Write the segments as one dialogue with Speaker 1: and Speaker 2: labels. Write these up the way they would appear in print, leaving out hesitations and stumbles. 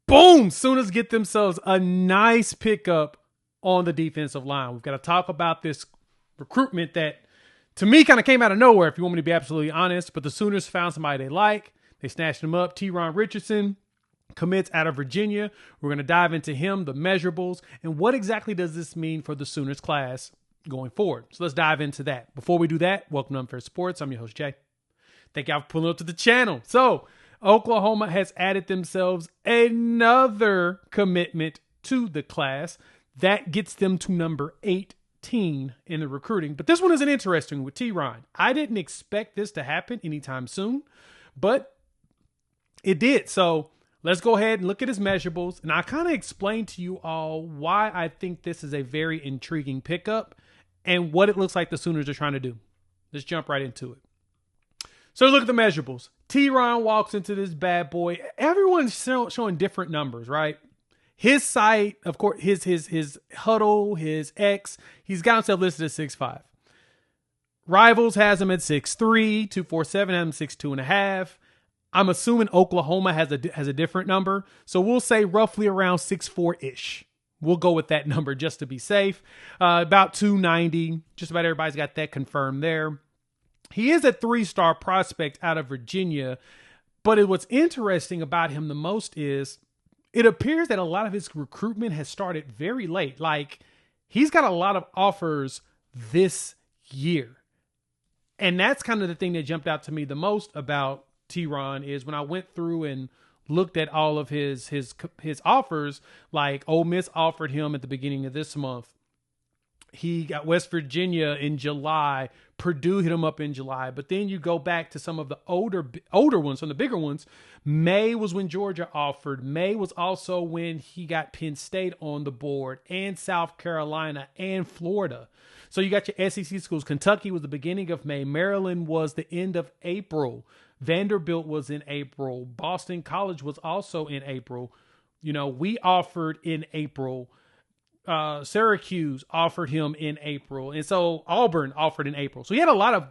Speaker 1: Boom! Sooners get themselves a nice pickup on the defensive line. We've got to talk about this recruitment that, to me, kind of came out of nowhere, if you want me to be absolutely honest. But the Sooners found somebody they like. They snatched him up. T-Ron Richardson commits out of Virginia. We're going to dive into him, the measurables, and what exactly does this mean for the Sooners class going forward. So let's dive into that. Before we do that, welcome to Unfair Sports. I'm your host, Jay. Thank y'all for pulling up to the channel. So Oklahoma has added themselves another commitment to the class. That gets them to number 18 in the recruiting. But this one is an interesting with T-Ron. I didn't expect this to happen anytime soon, but it did. So let's go ahead and look at his measurables. And I kind of explained to you all why I think this is a very intriguing pickup and what it looks like the Sooners are trying to do. Let's jump right into it. So look at the measurables. T-Ron walks into this bad boy. Everyone's showing different numbers, right? His site, of course, his huddle, his X, he's got himself listed at 6'5". Rivals has him at 6'3". 247 has him 6'2.5". I'm assuming Oklahoma has a different number. So we'll say roughly around 6'4"-ish. We'll go with that number just to be safe. About 290. Just about everybody's got that confirmed there. He is a 3-star prospect out of Virginia, but what's interesting about him the most is it appears that a lot of his recruitment has started very late. Like, he's got a lot of offers this year. And that's kind of the thing that jumped out to me the most about T-Ron is when I went through and looked at all of his offers, like Ole Miss offered him at the beginning of this month. He got West Virginia in July. Purdue hit him up in July. But then you go back to some of the older ones, some of the bigger ones. May was when Georgia offered. May was also when he got Penn State on the board, and South Carolina and Florida. So you got your SEC schools. Kentucky was the beginning of May. Maryland was the end of April. Vanderbilt was in April. Boston College was also in April. You know, we offered in April. Syracuse offered him in April. And so Auburn offered in April. So he had a lot of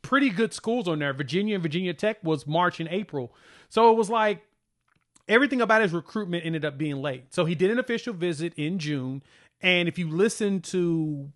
Speaker 1: pretty good schools on there. Virginia and Virginia Tech was March and April. So it was like everything about his recruitment ended up being late. So he did an official visit in June. And if you listen to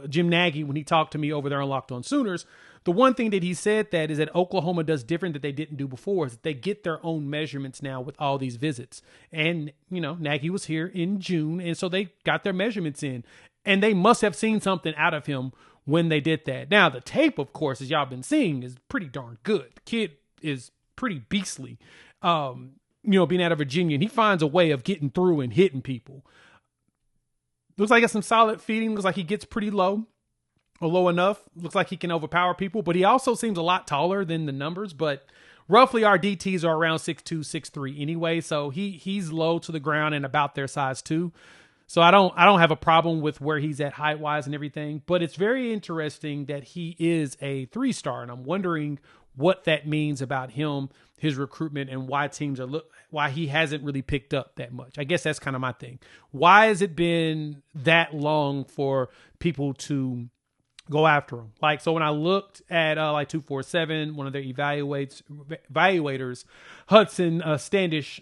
Speaker 1: Jim Nagy when he talked to me over there on Locked On Sooners, the one thing that he said that is that Oklahoma does different that they didn't do before is that they get their own measurements now with all these visits. And, you know, Nagy was here in June, and so they got their measurements in. And they must have seen something out of him when they did that. Now, the tape, of course, as y'all been seeing, is pretty darn good. The kid is pretty beastly, being out of Virginia. And he finds a way of getting through and hitting people. Looks like he has some solid feeding. Looks like he gets pretty low. Or low enough. Looks like he can overpower people, but he also seems a lot taller than the numbers. But roughly our DTs are around 6'2", 6'3" anyway. So he's low to the ground and about their size too. So I don't have a problem with where he's at height wise and everything. But it's very interesting that he is a 3-star, and I'm wondering what that means about him, his recruitment, and why why he hasn't really picked up that much. I guess that's kind of my thing. Why has it been that long for people to go after him? Like, so when I looked at 247, one of their evaluators, Hudson Standish,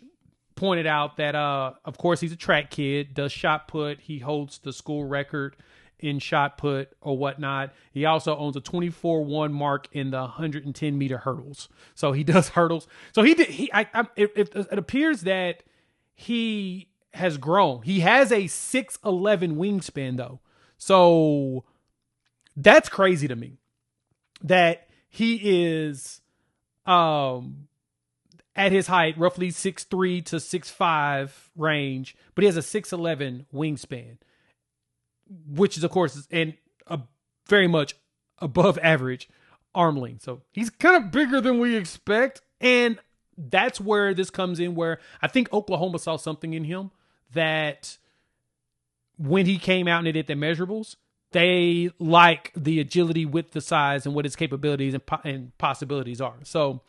Speaker 1: pointed out that, of course, he's a track kid, does shot put. He holds the school record in shot put or whatnot. He also owns a 24-1 mark in the 110-meter hurdles. So he does hurdles. So it appears that he has grown. He has a 6'11" wingspan, though. So that's crazy to me that he is at his height, roughly 6'3" to 6'5" range, but he has a 6'11" wingspan, which is, of course, and a very much above average arm length. So he's kind of bigger than we expect. And that's where this comes in, where I think Oklahoma saw something in him that when he came out and they did their measurables, they like the agility with the size and what his capabilities and possibilities are. So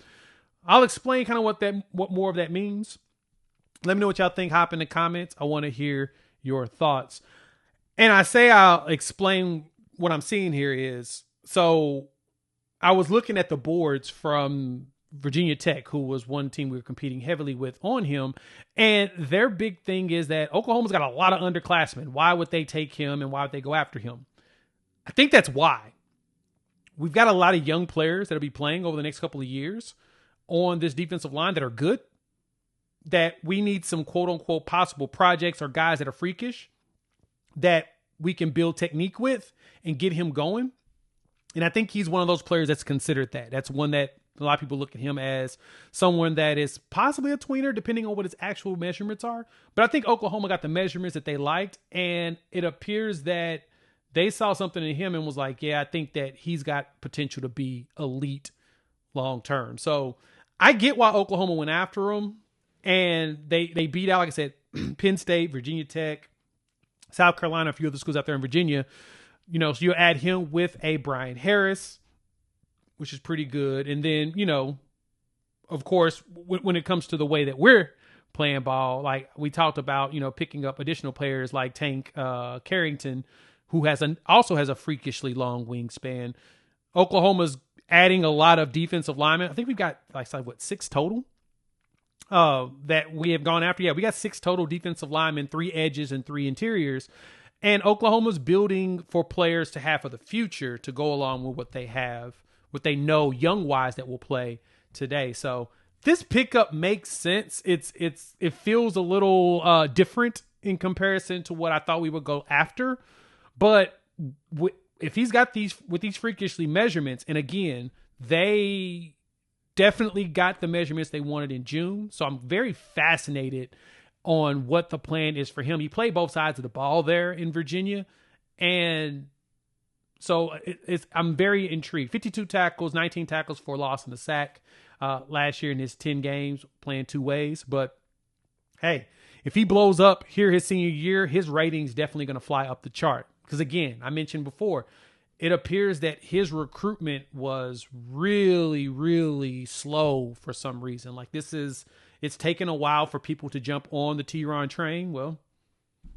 Speaker 1: I'll explain kind of what more of that means. Let me know what y'all think. Hop in the comments. I want to hear your thoughts. And I'll explain what I'm seeing here is, so I was looking at the boards from Virginia Tech, who was one team we were competing heavily with on him. And their big thing is that Oklahoma's got a lot of underclassmen. Why would they take him and why would they go after him? I think that's why. We've got a lot of young players that'll be playing over the next couple of years on this defensive line that are good, that we need some quote-unquote possible projects or guys that are freakish that we can build technique with and get him going. And I think he's one of those players that's considered that. That's one that a lot of people look at him as someone that is possibly a tweener, depending on what his actual measurements are. But I think Oklahoma got the measurements that they liked, and it appears that they saw something in him and was like, yeah, I think that he's got potential to be elite long-term. So I get why Oklahoma went after him, and they beat out, like I said, Penn State, Virginia Tech, South Carolina, a few other schools out there in Virginia. You know, so you add him with a Brian Harris, which is pretty good. And then, you know, of course, when it comes to the way that we're playing ball, like we talked about, you know, picking up additional players like Tank Carrington, who also has a freakishly long wingspan. Oklahoma's adding a lot of defensive linemen. I think we've got like 6 total that we have gone after. Yeah, we got 6 total defensive linemen, 3 edges and 3 interiors. And Oklahoma's building for players to have for the future to go along with what they have, what they know young-wise that will play today. So this pickup makes sense. It feels a little different in comparison to what I thought we would go after. But if he's got these freakishly measurements, and again, they definitely got the measurements they wanted in June. So I'm very fascinated on what the plan is for him. He played both sides of the ball there in Virginia. And so I'm very intrigued. 52 tackles, 19 tackles for loss and a sack last year in his 10 games, playing 2 ways. But hey, if he blows up here his senior year, his rating's definitely going to fly up the chart. Because again, I mentioned before, it appears that his recruitment was really, really slow for some reason. Like it's taken a while for people to jump on the T-Ron train. Well,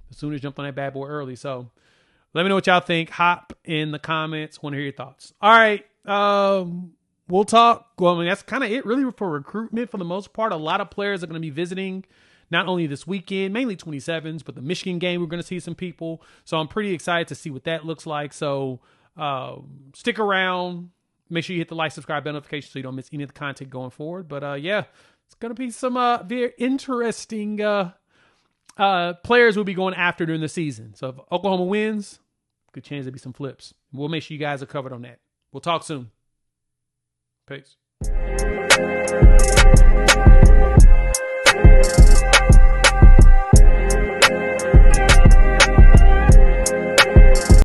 Speaker 1: the Sooners jumped on that bad boy early. So let me know what y'all think. Hop in the comments. Want to hear your thoughts. All right. We'll talk. Well, I mean, that's kind of it really for recruitment for the most part. A lot of players are going to be visiting not only this weekend, mainly 27s, but the Michigan game, we're going to see some people. So I'm pretty excited to see what that looks like. So stick around. Make sure you hit the like, subscribe, bell notification so you don't miss any of the content going forward. But yeah, it's going to be some very interesting players we'll be going after during the season. So if Oklahoma wins, good chance there'll be some flips. We'll make sure you guys are covered on that. We'll talk soon. Peace.